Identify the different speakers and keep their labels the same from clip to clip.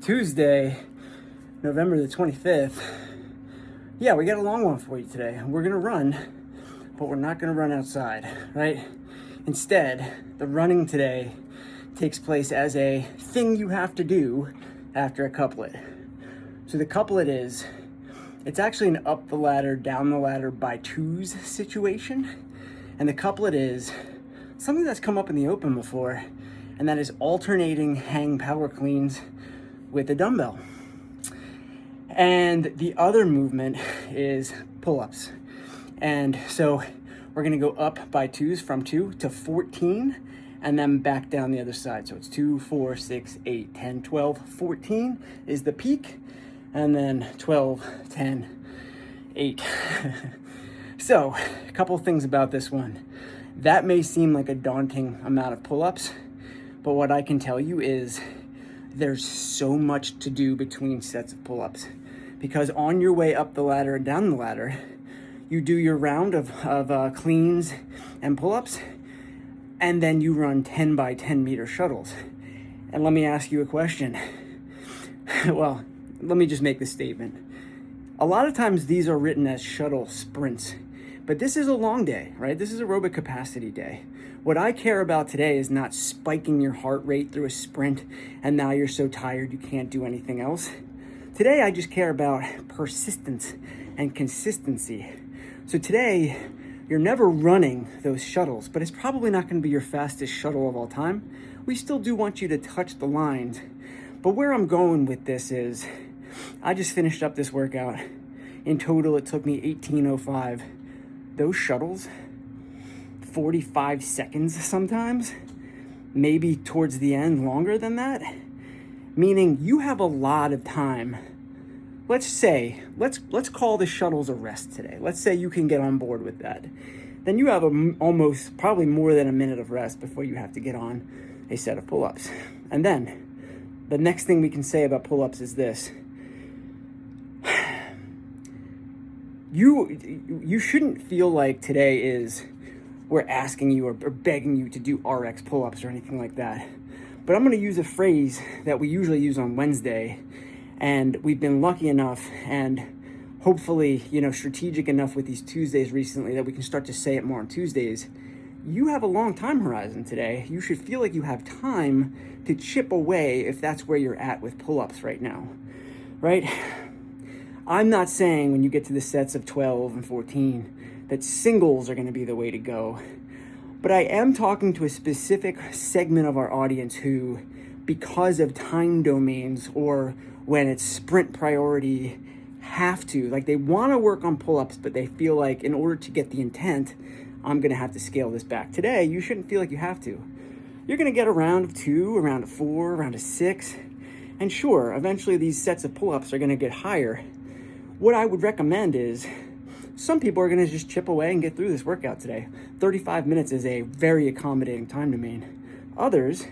Speaker 1: Tuesday, November the 25th. Yeah, we got a long one for you today. We're gonna run, but we're not gonna run outside, right? Instead, the running today takes place as a thing you have to do after a couplet. So the couplet is, it's actually an up the ladder, down the ladder by twos situation. And the couplet is something that's come up in the open before, and that is alternating hang power cleans with a dumbbell. And the other movement is pull-ups. And so we're gonna go up by twos from 2 to 14 and then back down the other side. So it's 2, 4, 6, 8, 10, 12, 14 is the peak, and then 12, 10, 8. So a couple things about this one. That may seem like a daunting amount of pull-ups, but what I can tell you is there's so much to do between sets of pull-ups, because on your way up the ladder and down the ladder, you do your round of cleans and pull-ups, and then you run 10 by 10 meter shuttles. And let me ask you a question. Well, let me just make this statement. A lot of times these are written as shuttle sprints, but this is a long day, right? This is aerobic capacity day. What I care about today is not spiking your heart rate through a sprint and now you're so tired you can't do anything else. Today, I just care about persistence and consistency. So today, you're never running those shuttles, but it's probably not going to be your fastest shuttle of all time. We still do want you to touch the lines. But where I'm going with this is, I just finished up this workout. In total, it took me 18:05. Those shuttles, 45 seconds sometimes, maybe towards the end longer than that, meaning you have a lot of time. Let's say, let's call the shuttles a rest today. Let's say you can get on board with that. Then you have almost probably more than a minute of rest before you have to get on a set of pull-ups. And then the next thing we can say about pull-ups is this. You shouldn't feel like today is we're asking you or begging you to do RX pull-ups or anything like that. But I'm going to use a phrase that we usually use on Wednesday, and we've been lucky enough and hopefully, strategic enough with these Tuesdays recently that we can start to say it more on Tuesdays. You have a long time horizon today. You should feel like you have time to chip away if that's where you're at with pull-ups right now, right? I'm not saying when you get to the sets of 12 and 14 that singles are going to be the way to go. But I am talking to a specific segment of our audience who, because of time domains or when it's sprint priority, have to. Like, they want to work on pull-ups, but they feel like in order to get the intent, I'm going to have to scale this back. Today, you shouldn't feel like you have to. You're going to get a round of 2, a round of 4, a round of 6. And sure, eventually these sets of pull-ups are going to get higher. What I would recommend is, some people are going to just chip away and get through this workout today. 35 minutes is a very accommodating time domain. Others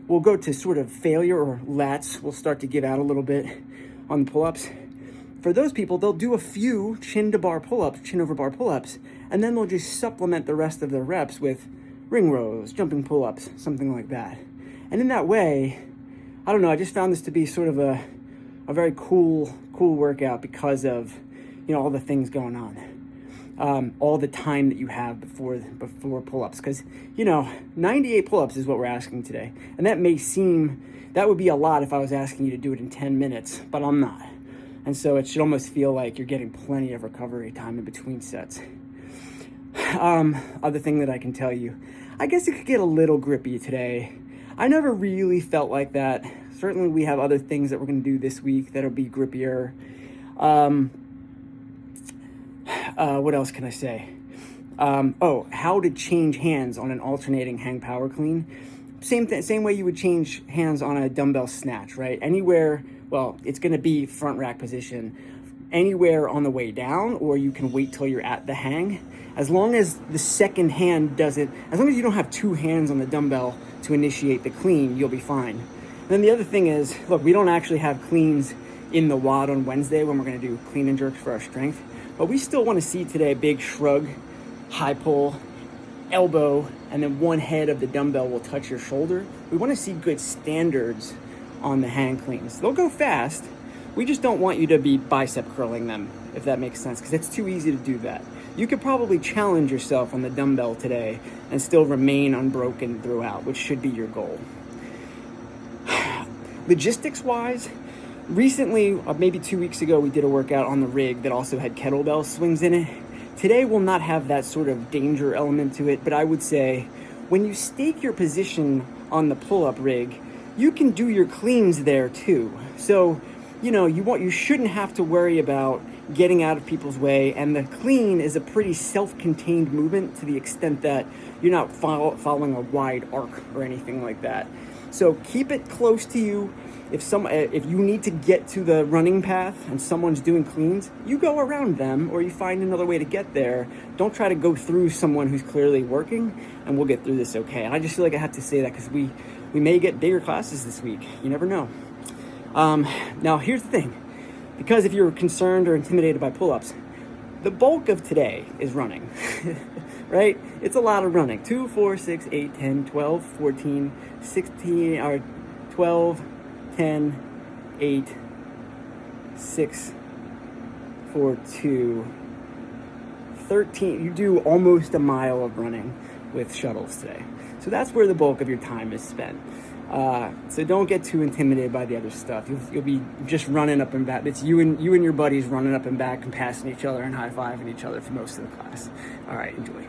Speaker 1: will go to sort of failure, or lats will start to give out a little bit on the pull-ups. For those people, they'll do a few chin to bar pull-ups, chin over bar pull-ups, and then they'll just supplement the rest of their reps with ring rows, jumping pull-ups, something like that. And in that way, I don't know, I just found this to be sort of a very cool workout because of, all the things going on. All the time that you have before pull-ups. Because, 98 pull-ups is what we're asking today. And that would be a lot if I was asking you to do it in 10 minutes, but I'm not. And so it should almost feel like you're getting plenty of recovery time in between sets. Other thing that I can tell you, I guess it could get a little grippy today. I never really felt like that. Certainly we have other things that we're going to do this week that'll be grippier. What else can I say? How to change hands on an alternating hang power clean. Same way you would change hands on a dumbbell snatch, right? Anywhere, it's going to be front rack position. Anywhere on the way down, or you can wait till you're at the hang. As long as the second hand as long as you don't have two hands on the dumbbell to initiate the clean, you'll be fine. And then the other thing is, look, we don't actually have cleans in the WOD on Wednesday when we're going to do clean and jerks for our strength. But we still want to see today big shrug, high pull, elbow, and then one head of the dumbbell will touch your shoulder. We want to see good standards on the hang cleans. They'll go fast. We just don't want you to be bicep curling them, if that makes sense, because it's too easy to do that. You could probably challenge yourself on the dumbbell today and still remain unbroken throughout, which should be your goal. Logistics-wise, recently, maybe 2 weeks ago, we did a workout on the rig that also had kettlebell swings in it. Today will not have that sort of danger element to it, but I would say when you stake your position on the pull-up rig, you can do your cleans there too. So, you shouldn't have to worry about getting out of people's way, and the clean is a pretty self-contained movement to the extent that you're not following a wide arc or anything like that. So keep it close to you. If you need to get to the running path and someone's doing cleans, you go around them or you find another way to get there. Don't try to go through someone who's clearly working, and we'll get through this okay. And I just feel like I have to say that because we may get bigger classes this week. You never know. Now, here's the thing. Because if you're concerned or intimidated by pull-ups, the bulk of today is running, right? It's a lot of running. 2, 4, 6, 8, 10, 12, 14, 16, or 12, 10, 8, 6, 4, 2, 13. You do almost a mile of running with shuttles today. So that's where the bulk of your time is spent. So don't get too intimidated by the other stuff. You'll be just running up and back. It's you and your buddies running up and back and passing each other and high-fiving each other for most of the class. All right, enjoy.